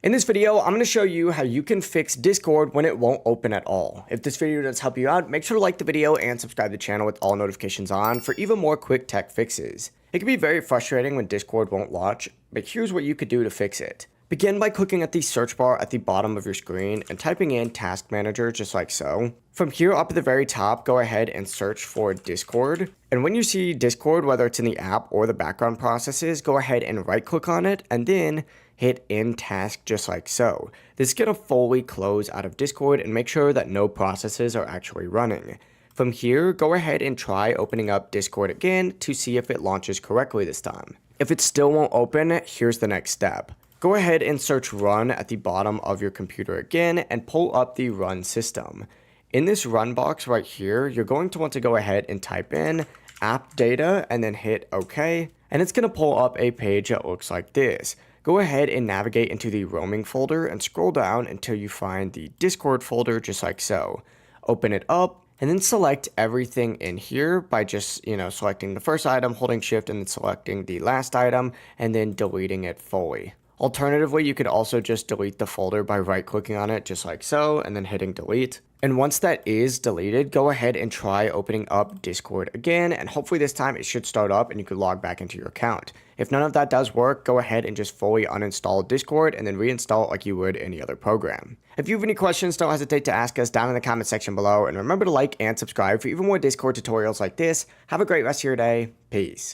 In this video, I'm going to show you how you can fix Discord when it won't open at all. If this video does help you out, make sure to like the video and subscribe to the channel with all notifications on for even more quick tech fixes. It can be very frustrating when Discord won't launch, but here's what you could do to fix it. Begin by clicking at the search bar at the bottom of your screen and typing in Task Manager just like so. From here up at the very top, go ahead and search for Discord. And when you see Discord, whether it's in the app or the background processes, go ahead and right click on it and then hit End Task just like so. This is going to fully close out of Discord and make sure that no processes are actually running. From here, go ahead and try opening up Discord again to see if it launches correctly this time. If it still won't open, here's the next step. Go ahead and search Run at the bottom of your computer again and pull up the Run system. In this Run box right here, you're going to want to go ahead and type in app data and then hit OK. And it's going to pull up a page that looks like this. Go ahead and navigate into the roaming folder and scroll down until you find the Discord folder just like so. Open it up and then select everything in here by just, selecting the first item, holding shift and then selecting the last item and then deleting it fully. Alternatively, you could also just delete the folder by right clicking on it just like so and then hitting delete. And once that is deleted, go ahead and try opening up Discord again, and hopefully this time it should start up and you could log back into your account. If none of that does work, go ahead and just fully uninstall Discord and then reinstall it like you would any other program. If you have any questions, don't hesitate to ask us down in the comment section below, and remember to like and subscribe for even more Discord tutorials like this. Have a great rest of your day. Peace.